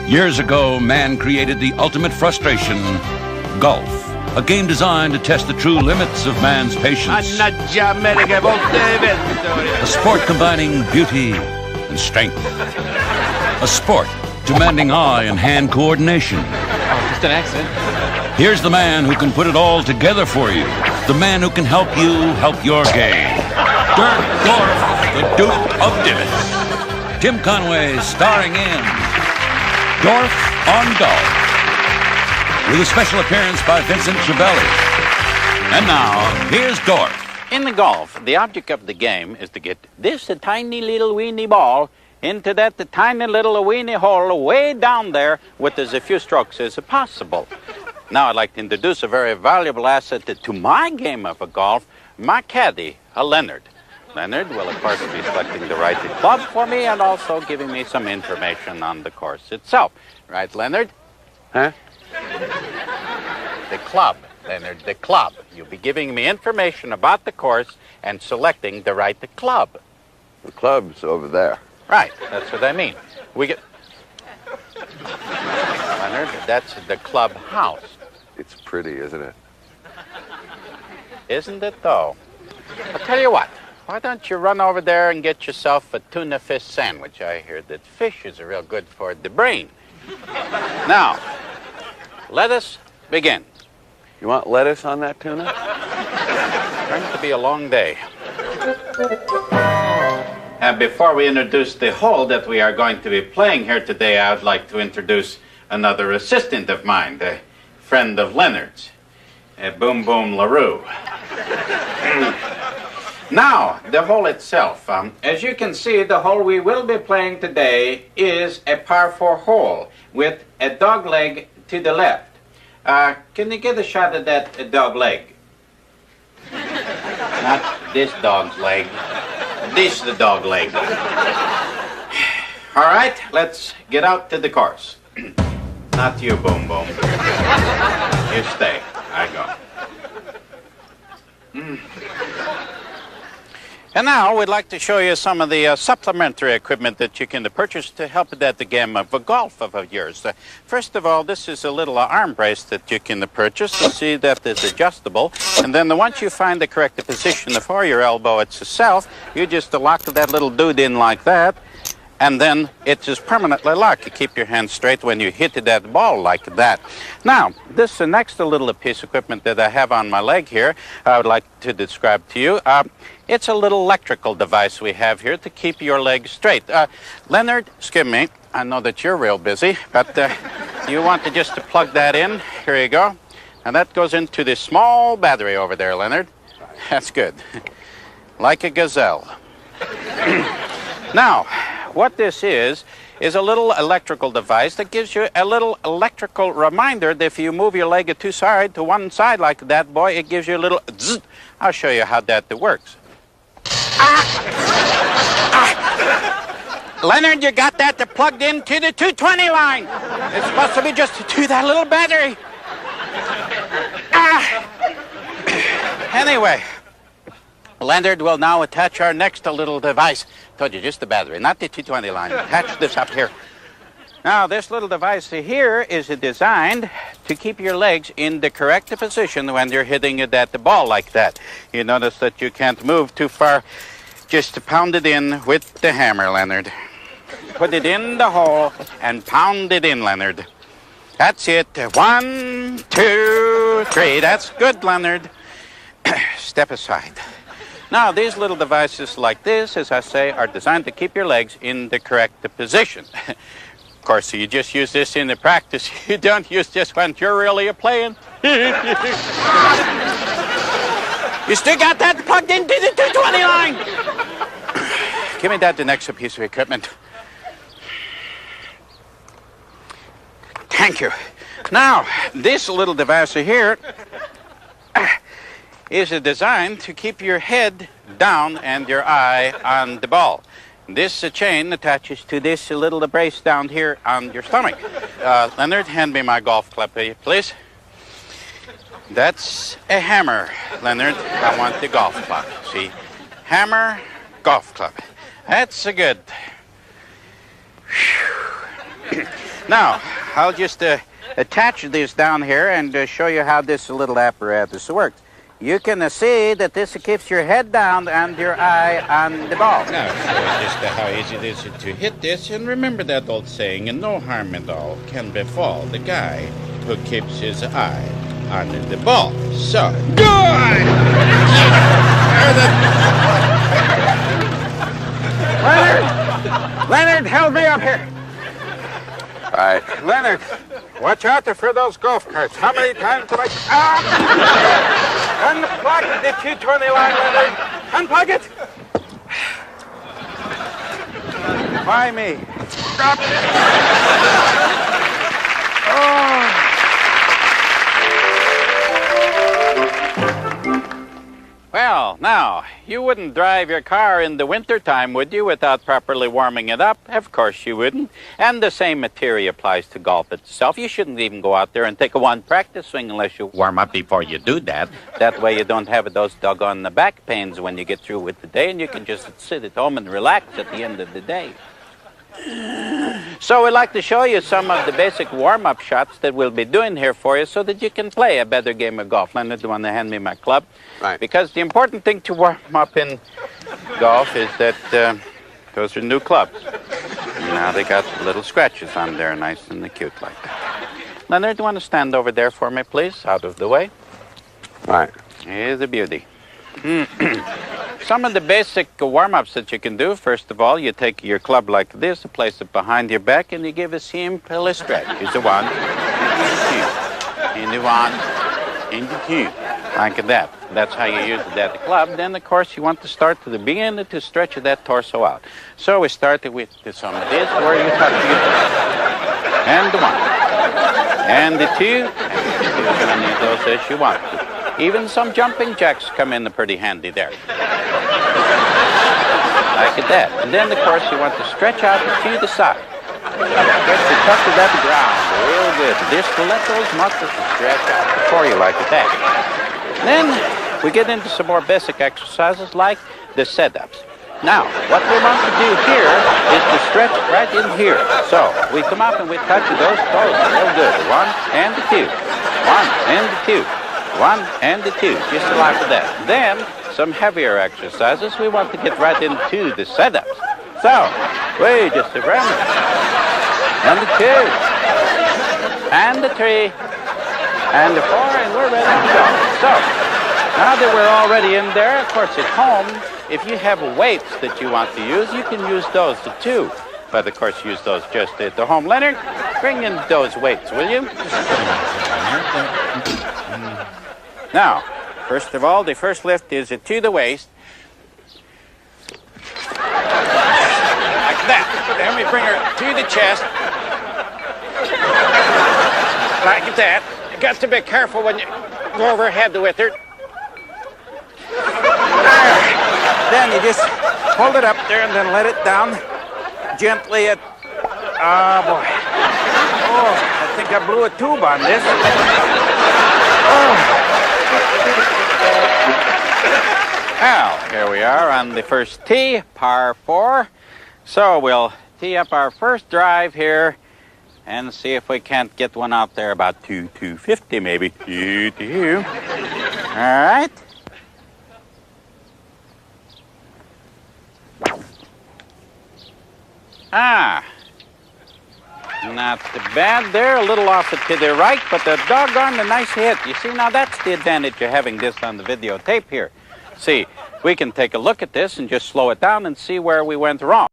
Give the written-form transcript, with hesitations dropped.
Years ago, man created the ultimate frustration, golf. A game designed to test the true limits of man's patience. A sport combining beauty and strength. A sport demanding eye and hand coordination. Oh, just an accident. Here's the man who can put it all together for you. The man who can help you help your game. Dorf, the Duke of Divots. Tim Conway starring in Dorf On Golf, with a special appearance by Vincent Chiavelli. And now, here's Dorf. In the golf, the object of the game is to get this tiny little weeny ball into that tiny little weeny hole way down there with as few strokes as possible. Now I'd like to introduce a very valuable asset to my game of golf, my caddy, Leonard. Leonard will, of course, be selecting the right club for me and also giving me some information on the course itself. Right, Leonard? Huh? The club, Leonard, the club. You'll be giving me information about the course and selecting the right club. The club's over there. Right, that's what I mean. Leonard, that's the clubhouse. It's pretty, isn't it? Isn't it, though? I'll tell you what. Why don't you run over there and get yourself a tuna fish sandwich? I hear that fish is real good for the brain. Now, let us begin. You want lettuce on that tuna? It's going to be a long day. Before we introduce the hole that we are going to be playing here today, I would like to introduce another assistant of mine, the friend of Leonard's, Boom Boom LaRue. Now, the hole itself. As you can see, the hole we will be playing today is a par 4 hole with a dog leg to the left. Can you get a shot at that dog leg? Not this dog's leg. This the dog leg. All right, let's get out to the course. Not you, Boom Boom. You stay. I go. And now we'd like to show you some of the supplementary equipment that you can purchase to help at the game of golf of yours. First of all, this is a little arm brace that you can purchase. You see that it's adjustable. And then once you find the correct position for your elbow itself, you just lock that little dude in like that. And then it's just permanently locked. You keep your hand straight when you hit that ball like that. Now, this next little piece of equipment that I have on my leg here, I would like to describe to you. It's a little electrical device we have here to keep your legs straight. Leonard, excuse me, I know that you're real busy, but you want to just plug that in. Here you go. And that goes into this small battery over there, Leonard. That's good. Like a gazelle. Now, what this is a little electrical device that gives you a little electrical reminder that if you move your leg to one side like that, boy, it gives you a little zzz. I'll show you how that works. Leonard, you got that plugged into the 220 line. It's supposed to be just to that little battery. Anyway, Leonard will now attach our next little device. Told you, just the battery, not the 220 line. Attach this up here. Now, this little device here is designed to keep your legs in the correct position when you're hitting the ball like that. You notice that you can't move too far. Just pound it in with the hammer, Leonard. Put it in the hole and pound it in, Leonard. That's it. 1, 2, 3. That's good, Leonard. Step aside. Now, these little devices like this, as I say, are designed to keep your legs in the correct position. Of course, you just use this in the practice. You don't use this when you're really playing. You still got that plugged into the 220 line. Give me the next piece of equipment. Thank you. Now, this little device here is designed to keep your head down and your eye on the ball. This chain attaches to this little brace down here on your stomach. Leonard, hand me my golf club, please. That's a hammer, Leonard. I want the golf club. See? Hammer, golf club. That's good. Now, I'll just attach this down here and show you how this little apparatus works. You can see that this keeps your head down and your eye on the ball. Now, show just how easy it is to hit this. And remember that old saying, and no harm at all can befall the guy who keeps his eye on the ball. So, good! Leonard, help me up here. All right. Leonard, watch out for those golf carts. How many times have I... Unplug the 220 line, Leonard. Unplug it. Why me? Stop. Oh. Well, now, you wouldn't drive your car in the wintertime, would you, without properly warming it up? Of course you wouldn't. And the same material applies to golf itself. You shouldn't even go out there and take one practice swing unless you warm up before you do that. That way you don't have those doggone back pains when you get through with the day, and you can just sit at home and relax at the end of the day. So we'd like to show you some of the basic warm-up shots that we'll be doing here for you so that you can play a better game of golf. Leonard, do you want to hand me my club? Right. Because the important thing to warm up in golf is that those are new clubs. Now they got little scratches on there, nice and cute like that. Leonard, do you want to stand over there for me, please? Out of the way. Right. Here's a beauty. Some of the basic warm-ups that you can do, first of all, you take your club like this, place it behind your back, and you give a simple stretch. Here's the 1, and the 1, and the 2, like that. That's how you use that club. Then, of course, you want to start to the beginning to stretch that torso out. So we started with some of this, where you touch your torso. And the 1, and the 2, and you're going to need those as you want to. Even some jumping jacks come in pretty handy there. Like that. And then, of course, you want to stretch out to the side. Stretch the top of that ground real good. Just to let those muscles stretch out before you like that. Then we get into some more basic exercises like the sit-ups. Now, what we want to do here is to stretch right in here. So we come up and we touch those toes real good. 1 and the 2. 1 and the 2. 1 and the 2, just like that. Then, some heavier exercises. We want to get right into the setups. So, wait just a moment. And the 2. And the 3. And the 4, and we're ready to go. So, now that we're already in there, of course at home, if you have weights that you want to use, you can use those too. But of course, use those just at the home. Leonard, bring in those weights, will you? Now, first of all, the first lift is to the waist. Like that. Then we bring her to the chest. Like that. You got to be careful when you go overhead with her. Then you just hold it up there and then let it down gently at... Oh, boy. Oh, I think I blew a tube on this. Oh. Well, here we are on the first tee, par 4. So we'll tee up our first drive here and see if we can't get one out there about 250 maybe. 2. All right. Not too bad there, a little off it to the right, but the doggone a nice hit. You see, now that's the advantage of having this on the videotape here. See, we can take a look at this and just slow it down and see where we went wrong.